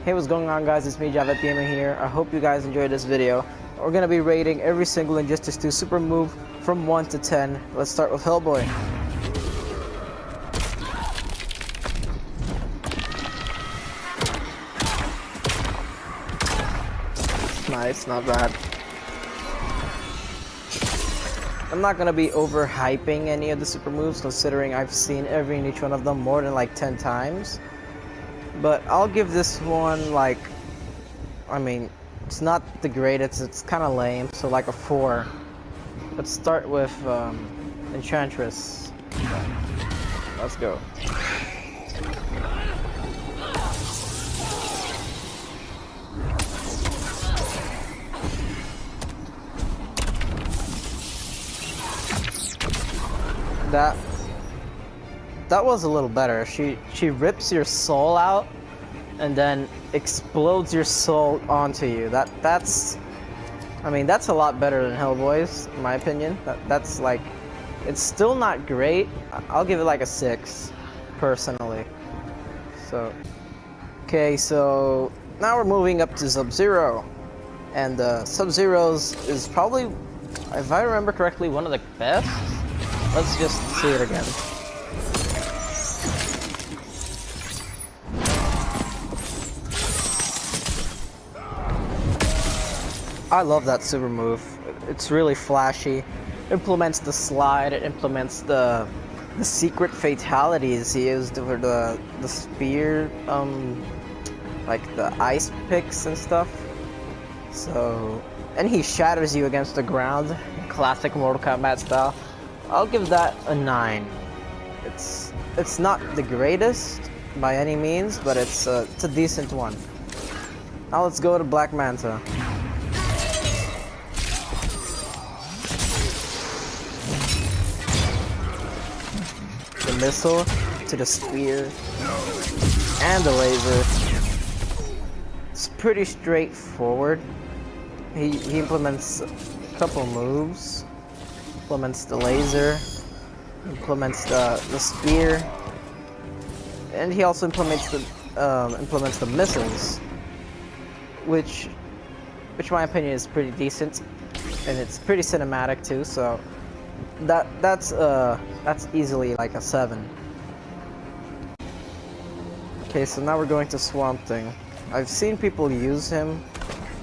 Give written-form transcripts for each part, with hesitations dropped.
Hey, what's going on, guys? It's me, Java Gamer here. I hope you guys enjoyed this video. We're gonna be rating every single Injustice 2 super move from 1 to 10. Let's start with Hellboy. Nice, not bad. I'm not gonna be overhyping any of the super moves, considering I've seen every and each one of them more than like 10 times. But I'll give this one like, I mean, it's not the greatest, it's kind of lame, so like a 4. Let's start with Enchantress. Let's go. That was a little better. She rips your soul out and then explodes your soul onto you. That's I mean, that's a lot better than Hellboy's, in my opinion. That's like, it's still not great. I'll give it like a 6 personally. So okay, so now we're moving up to Sub-Zero, and Sub-Zero's is probably, if I remember correctly, one of the best. Let's just see it again. I love that super move. It's really flashy. It implements the slide. It implements the secret fatalities he used for the spear, like the ice picks and stuff. So, and he shatters you against the ground, classic Mortal Kombat style. I'll give that a 9. It's not the greatest by any means, but it's a decent one. Now let's go to Black Manta. The missile to the spear and the laser. It's pretty straightforward. He implements a couple moves. Implements the laser, implements the spear, and he also implements the missiles, which in my opinion is pretty decent, and it's pretty cinematic too. So that's easily like a 7. Okay, so now we're going to Swamp Thing. I've seen people use him.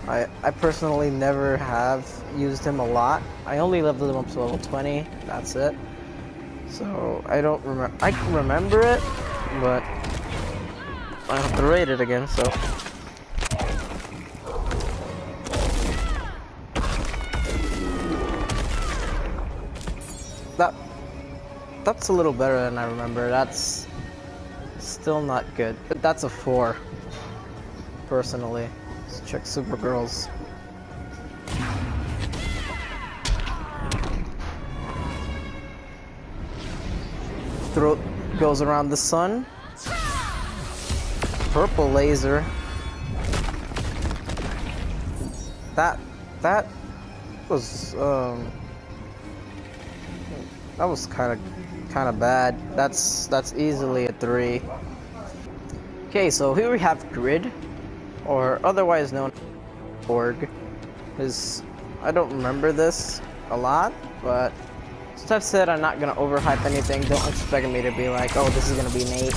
I personally never have used him a lot. I only leveled him up to level 20, that's it. So I don't remember, I can remember it, but I have to rate it again, so. That's a little better than I remember. That's still not good, but that's a 4, personally. Let's check Supergirl's. Throat goes around the sun. Purple laser. That was kind of bad. That's easily a 3. Okay, so here we have Grid, or otherwise known as Org. I don't remember this a lot, but as I've said, I'm not gonna overhype anything. Don't expect me to be like, oh, this is gonna be Nate.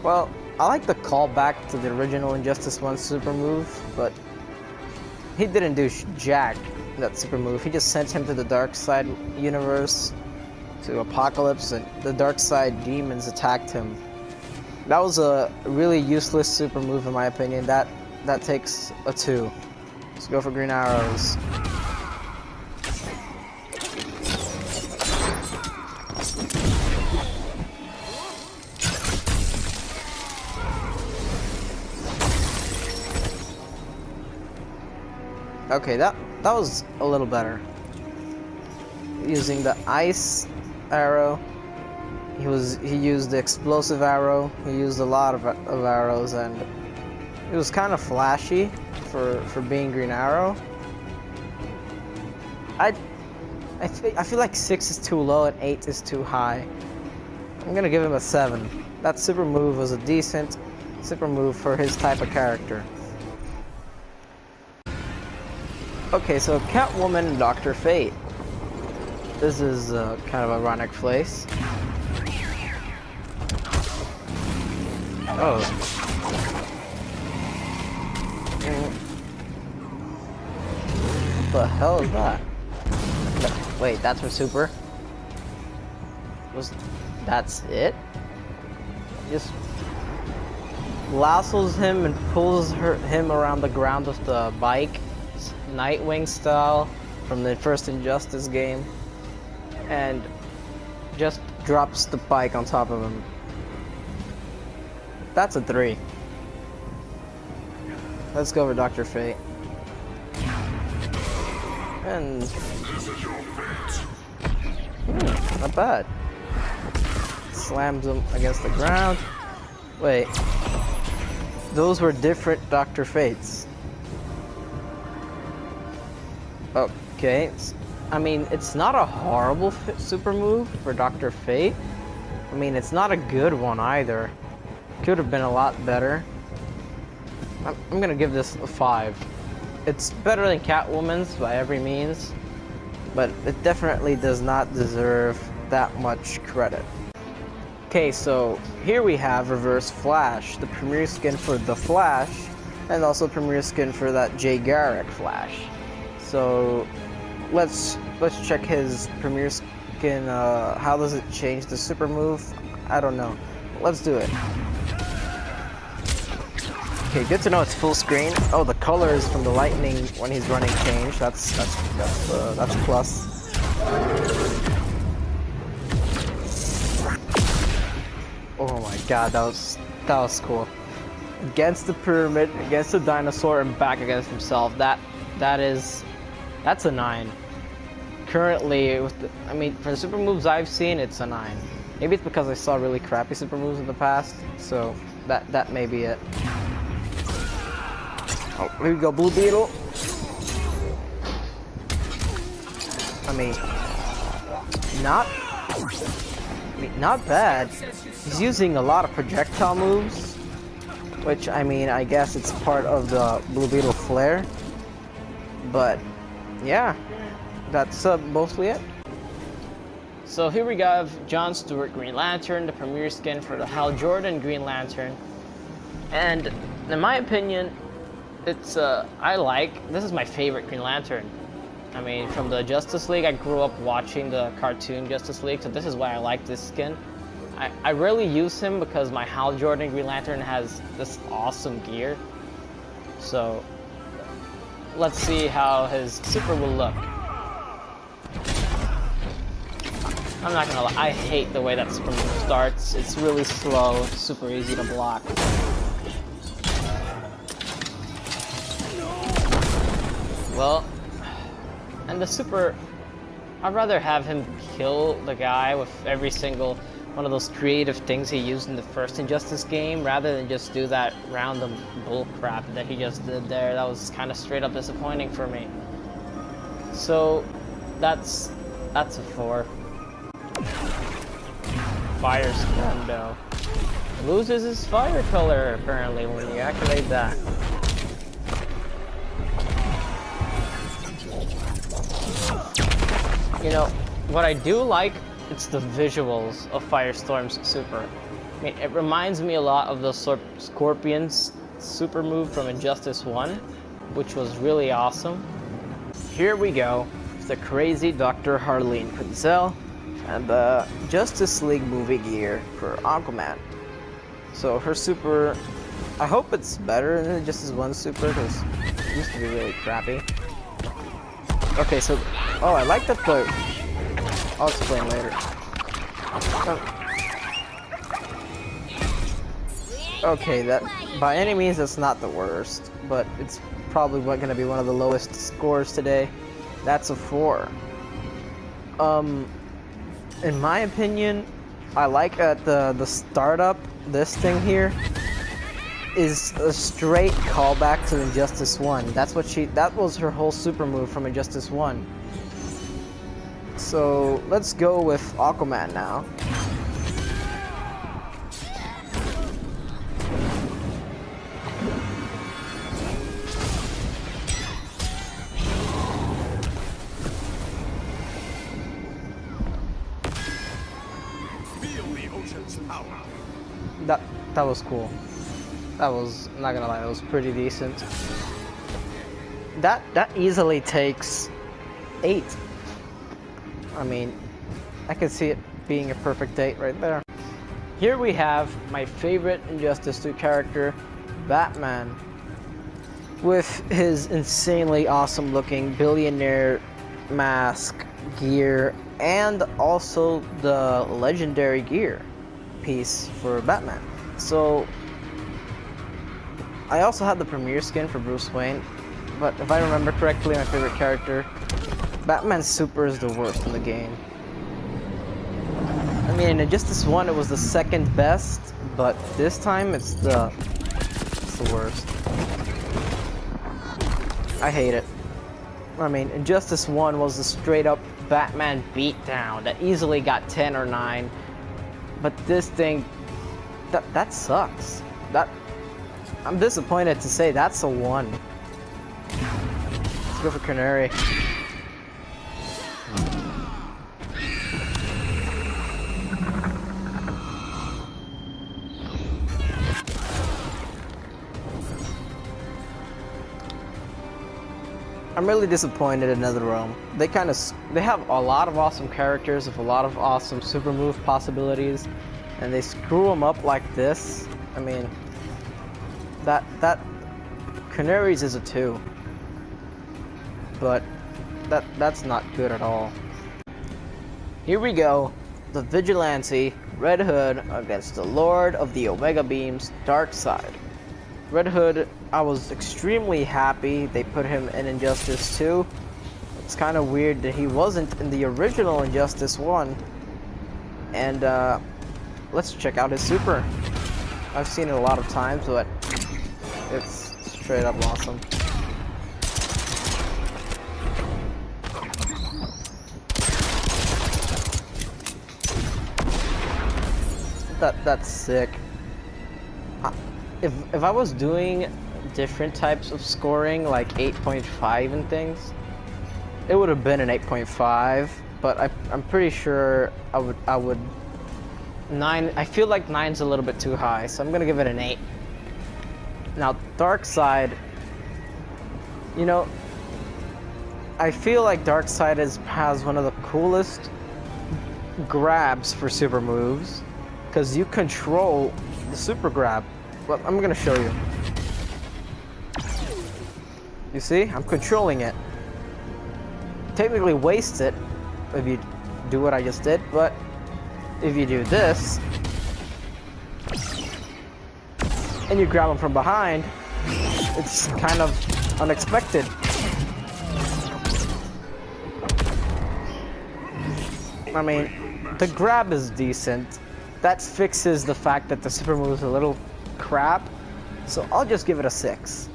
Well, I like the callback to the original Injustice 1 super move, but he didn't do jack in that super move. He just sent him to the dark side universe, to Apocalypse, and the dark side demons attacked him. That was a really useless super move in my opinion. That takes a 2. Let's go for Green Arrows. Okay, that was a little better. Using the ice arrow, he used the explosive arrow. He used a lot of arrows, and it was kind of flashy for being Green Arrow. I feel like 6 is too low and 8 is too high. I'm gonna give him a 7. That super move was a decent super move for his type of character. Okay, so Catwoman and Dr. Fate. This is kind of ironic place. Oh. What the hell is that? Wait, that's her super? That's it? Just lassos him and pulls him around the ground with the bike, Nightwing style, from the first Injustice game, and just drops the bike on top of him. That's a 3. Let's go for Dr. Fate. And not bad. Slams him against the ground. Wait, those were different Dr. Fates. Okay, I mean, it's not a horrible super move for Dr. Fate. I mean, it's not a good one either. Could have been a lot better. I'm gonna give this a 5. It's better than Catwoman's by every means, but it definitely does not deserve that much credit. Okay, so here we have Reverse Flash, the premier skin for the Flash, and also premier skin for that Jay Garrick Flash. So let's check his premier skin. How does it change the super move? I don't know. Let's do it. Okay, good to know it's full screen. Oh, the colors from the lightning when he's running change. That's a plus. Oh my god, that was cool. Against the pyramid, against the dinosaur, and back against himself. That's a 9. Currently, I mean, for the super moves I've seen, it's a 9. Maybe it's because I saw really crappy super moves in the past, so that may be it. Oh, here we go, Blue Beetle. I mean, not bad. He's using a lot of projectile moves, which, I mean, I guess it's part of the Blue Beetle flair. But yeah, that's mostly it. So here we have John Stewart Green Lantern, the premier skin for the Hal Jordan Green Lantern. And in my opinion, it's this is my favorite Green Lantern. I mean, from the Justice League, I grew up watching the cartoon Justice League, so this is why I like this skin. I rarely use him because my Hal Jordan Green Lantern has this awesome gear. So let's see how his super will look. I'm not gonna lie, I hate the way that super move starts. It's really slow, it's super easy to block. Well, and the super, I'd rather have him kill the guy with every single one of those creative things he used in the first Injustice game, rather than just do that random bull crap that he just did there. That was kind of straight up disappointing for me. So that's a 4. Fire Splendo. Loses his fire color apparently when you activate that. You know, what I do like, it's the visuals of Firestorm's super. I mean, it reminds me a lot of the Scorpion's super move from Injustice 1, which was really awesome. Here we go, the crazy Dr. Harleen Quinzel and the Justice League movie gear for Aquaman. So her super, I hope it's better than Justice 1 super, because it used to be really crappy. Okay, so, oh, I like that the, I'll explain later. Okay, that, by any means, that's not the worst, but it's probably going to be one of the lowest scores today. That's a 4. In my opinion, I like the startup, this thing here, is a straight callback to Injustice 1. That was her whole super move from Injustice 1. So let's go with Aquaman now. That was cool. That was, I'm not gonna lie, that was pretty decent. That easily takes 8. I mean, I can see it being a perfect 8 right there. Here we have my favorite Injustice 2 character, Batman, with his insanely awesome looking billionaire mask, gear, and also the legendary gear piece for Batman. So I also had the premiere skin for Bruce Wayne, but if I remember correctly, my favorite character, Batman's super is the worst in the game. I mean, in Injustice 1 it was the second best, but this time it's the worst. I hate it. I mean, Injustice 1 was a straight up Batman beatdown that easily got 10 or 9, but this thing, that sucks. I'm disappointed to say that's a 1. Let's go for Canary. I'm really disappointed in NetherRealm. They have a lot of awesome characters with a lot of awesome super move possibilities, and they screw them up like this. I mean, that Canaries is a 2, but that's not good at all. Here we go, the Vigilante Red Hood against the Lord of the Omega Beams, Darkseid. Red Hood, I was extremely happy they put him in Injustice 2. It's kind of weird that he wasn't in the original Injustice 1. And let's check out his super. I've seen it a lot of times, but it's straight up awesome. That's sick. If I was doing different types of scoring, like 8.5 and things, it would have been an 8.5. But I'm pretty sure I would 9. I feel like 9's a little bit too high, so I'm gonna give it an 8. Now Darkseid, you know, I feel like Darkseid has one of the coolest grabs for super moves, because you control the super grab. Well, I'm gonna show you. You see? I'm controlling it. Technically waste it if you do what I just did, but if you do this and you grab them from behind, it's kind of unexpected. I mean, the grab is decent. That fixes the fact that the super move is a little crap, so I'll just give it a 6.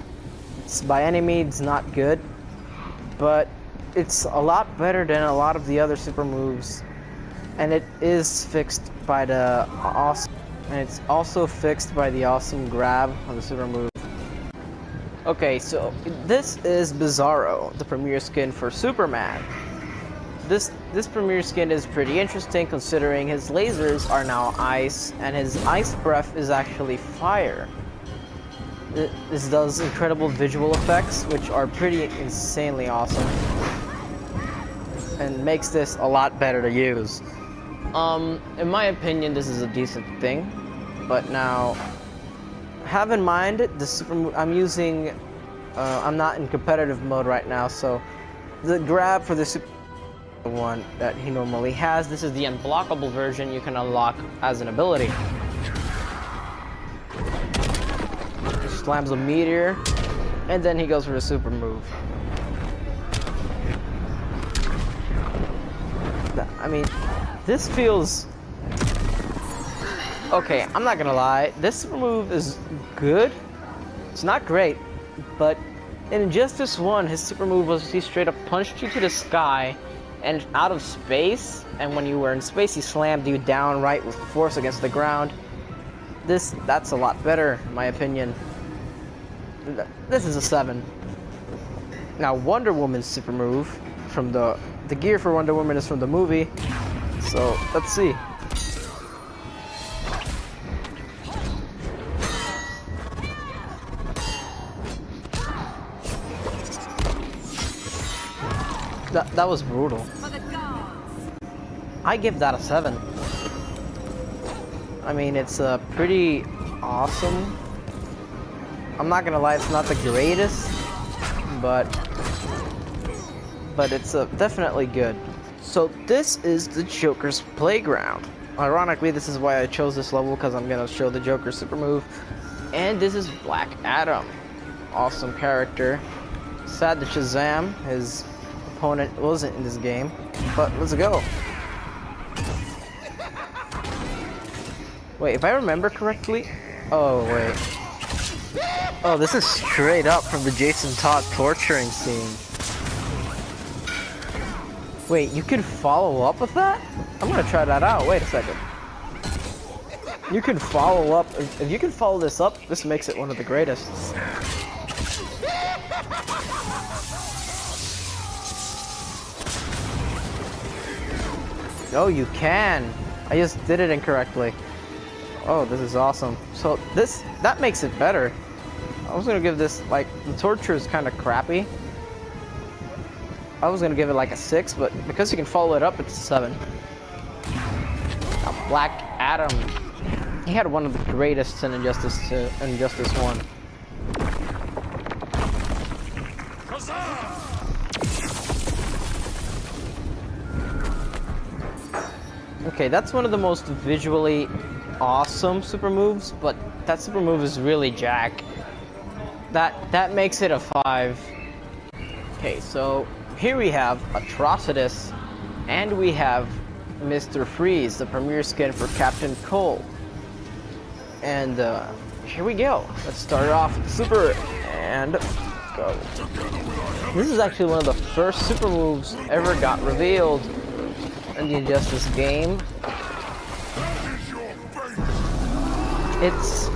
It's by any means not good, but it's a lot better than a lot of the other super moves, and it is fixed by the awesome, and it's also fixed by the awesome grab on the super move. Okay, so this is Bizarro, the premiere skin for Superman. This premiere skin is pretty interesting considering his lasers are now ice and his ice breath is actually fire. This does incredible visual effects, which are pretty insanely awesome, and makes this a lot better to use. In my opinion, this is a decent thing, but now have in mind the super I'm using. I'm not in competitive mode right now, so the grab for the super one that he normally has. This is the unblockable version you can unlock as an ability. He slams a meteor, and then he goes for the super move. I mean, this feels... Okay, I'm not gonna lie, this super move is good. It's not great, but in Injustice 1, his super move was he straight up punched you to the sky, and out of space, and when you were in space, he slammed you down right with force against the ground. That's a lot better, in my opinion. This is a 7. Now, Wonder Woman's super move from the gear for Wonder Woman is from the movie. So let's see. That was brutal. I give that a 7. I mean, it's pretty awesome. I'm not gonna lie, it's not the greatest, but it's definitely good. So this is the Joker's playground. Ironically, this is why I chose this level, because I'm gonna show the Joker's super move. And this is Black Adam. Awesome character. Sad that Shazam, his opponent, wasn't in this game, but let's go. Wait, if I remember correctly, oh wait. Oh, this is straight up from the Jason Todd torturing scene. Wait, you can follow up with that? I'm gonna try that out. Wait a second. You can follow up. If you can follow this up, this makes it one of the greatest. Oh, you can. I just did it incorrectly. Oh, this is awesome. So that makes it better. I was gonna give this, like, the torture is kind of crappy. I was gonna give it like a 6, but because you can follow it up, it's a 7. Now, Black Adam, he had one of the greatest in Injustice 1. Okay, that's one of the most visually awesome super moves, but that super move is really jack. That makes it a 5. Okay, so here we have Atrocitus, and we have Mr. Freeze, the premier skin for Captain Cold. And here we go. Let's start off with super and go. This is actually one of the first super moves ever got revealed in the Injustice game. It's,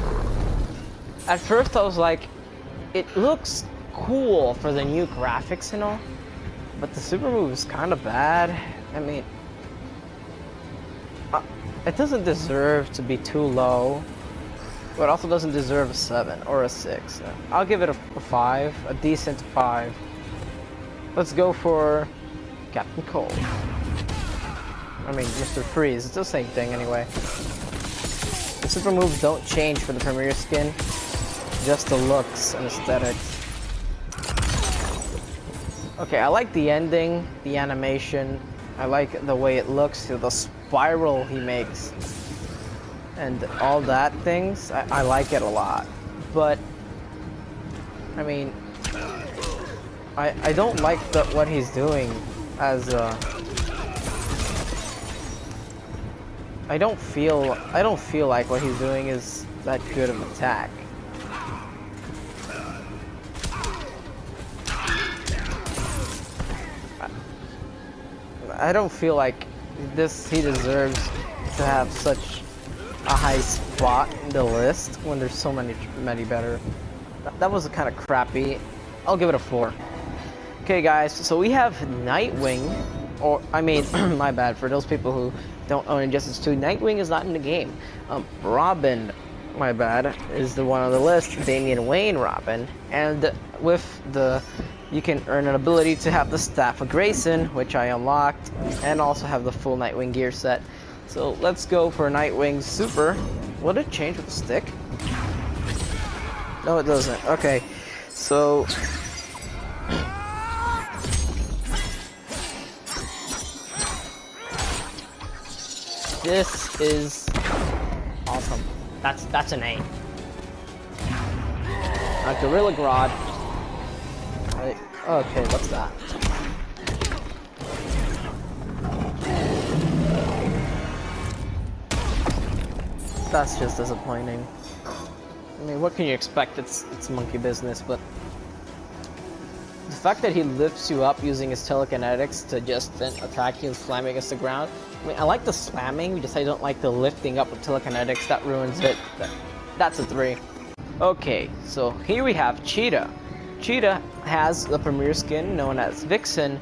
at first I was like, it looks cool for the new graphics and all, but the super move is kind of bad. I mean, it doesn't deserve to be too low, but it also doesn't deserve a 7 or a 6. I'll give it a 5, a decent 5. Let's go for Captain Cold. I mean, Mr. Freeze, it's the same thing anyway. The super moves don't change for the premier skin, just the looks and aesthetics. Okay, I like the ending, the animation. I like the way it looks, the spiral he makes, and all that things. I like it a lot. But, I mean, I don't like what he's doing as I don't feel like what he's doing is that good of an attack. I don't feel like he deserves to have such a high spot in the list when there's so many better. That was kind of crappy. I'll give it a 4. Okay guys, so we have Nightwing, or I mean, my bad, for those people who don't own Injustice 2, Nightwing is not in the game. Robin, my bad, is the one on the list, Damian Wayne Robin, and with you can earn an ability to have the Staff of Grayson, which I unlocked, and also have the full Nightwing gear set. So let's go for Nightwing Super. Will it change with the stick? No, it doesn't. Okay, so this is awesome. That's an A. Gorilla Grodd. Okay, what's that? That's just disappointing. I mean, what can you expect? It's monkey business, but the fact that he lifts you up using his telekinetics to just then attack you and slam you against the ground. I mean, I like the slamming, just I don't like the lifting up with telekinetics. That ruins it. That's a 3. Okay, so here we have Cheetah. Cheetah has the premier skin known as Vixen.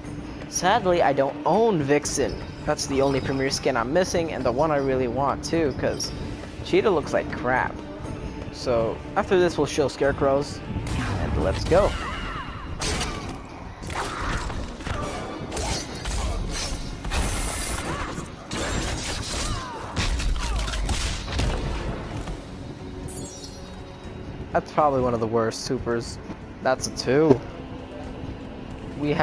Sadly, I don't own Vixen. That's the only premier skin I'm missing, and the one I really want too, because Cheetah looks like crap. So after this, we'll show Scarecrows, and let's go. That's probably one of the worst supers. That's a 2. We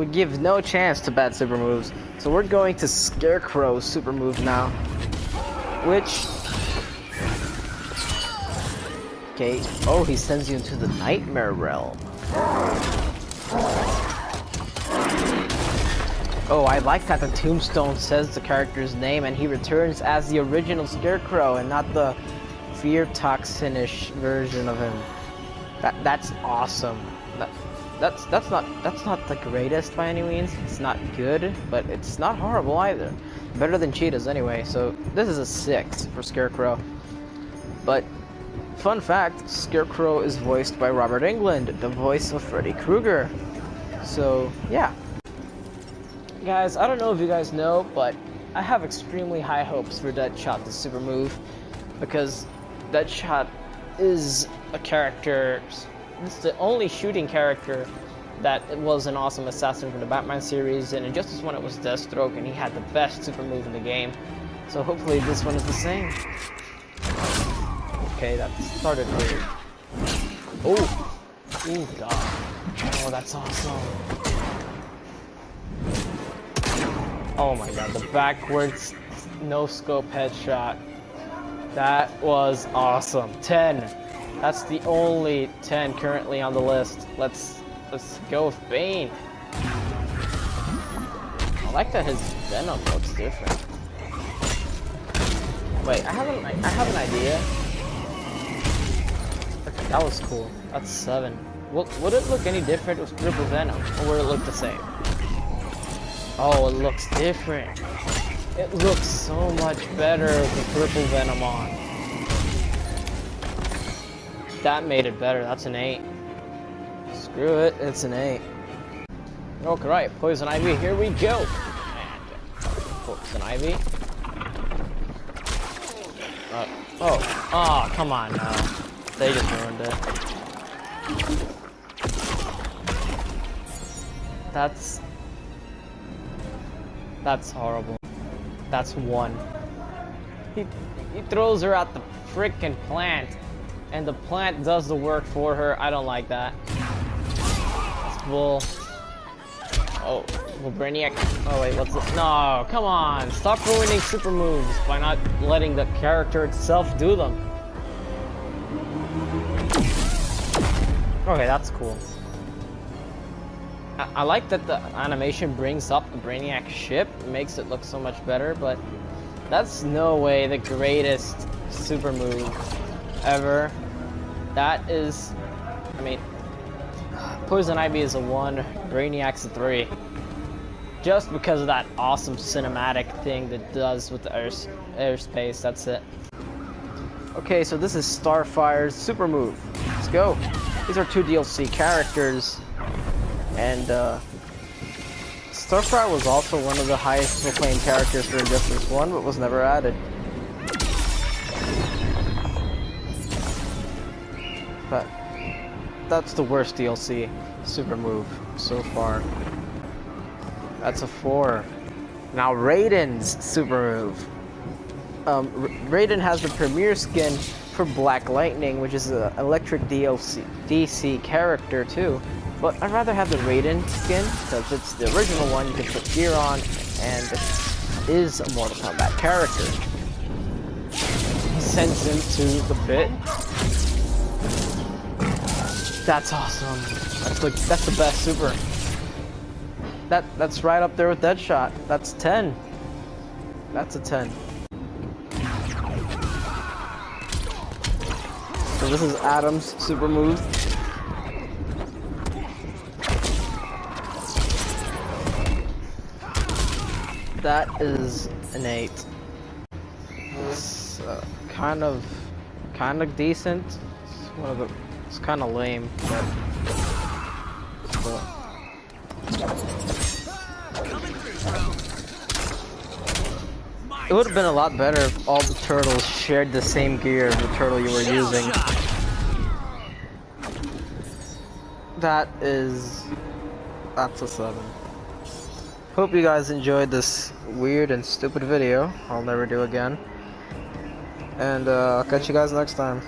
give no chance to bad super moves. So we're going to Scarecrow's super move now. Which... Okay. Oh, he sends you into the Nightmare Realm. Oh, I like that the tombstone says the character's name and he returns as the original Scarecrow and not the fear toxin-ish version of him. That's awesome. That's not the greatest by any means. It's not good, but it's not horrible either. Better than Cheetah's anyway. So this is a 6 for Scarecrow. But fun fact, Scarecrow is voiced by Robert Englund, the voice of Freddy Krueger. So yeah. Guys, I don't know if you guys know, but I have extremely high hopes for Deadshot, the super move, because Deadshot is a character, it's the only shooting character that was an awesome assassin from the Batman series, and in Justice 1 it was Deathstroke, and he had the best super move in the game. So hopefully this one is the same. Okay, that started weird. Oh! Oh god. Oh, that's awesome. Oh my god, the backwards no-scope headshot. That was awesome. 10. That's the only 10 currently on the list. Let's go with Bane. I like that his Venom looks different. Wait, I have an idea. Okay, that was cool. That's 7. Would it look any different with triple Venom, or would it look the same? Oh, it looks different. It looks so much better with the triple Venom on. That made it better. That's an 8. Screw it, it's an 8. Okay, right, Poison Ivy, here we go. And Poison Ivy. Oh, come on now. They just ruined it. That's horrible. That's 1. He throws her at the frickin' plant, and the plant does the work for her. I don't like that. That's bull. Oh, well, Brainiac. Oh wait, what's this? No, come on! Stop ruining super moves by not letting the character itself do them. Okay, that's cool. I like that the animation brings up the Brainiac ship, makes it look so much better, but that's no way the greatest super move ever. That is, I mean, Poison Ivy is a 1, Brainiac's a 3. Just because of that awesome cinematic thing that does with the airspace, that's it. Okay, so this is Starfire's super move. Let's go. These are 2 DLC characters. And Starfire was also one of the highest proclaimed characters for Injustice 1, but was never added. But that's the worst DLC super move so far. That's a 4. Now Raiden's super move. Raiden has the premier skin for Black Lightning, which is an electric DC character too. But I'd rather have the Raiden skin, because it's the original one you can put gear on, and it is a Mortal Kombat character. He sends him to the pit. That's awesome. That's the best super. That's right up there with Deadshot. That's 10. That's a 10. So this is Adam's super move. That is an 8. It's kind of decent. It's kind of lame, but it's cool. It would have been a lot better if all the turtles shared the same gear of the turtle you were using. That's a 7. Hope you guys enjoyed this weird and stupid video I'll never do again. And I'll catch you guys next time.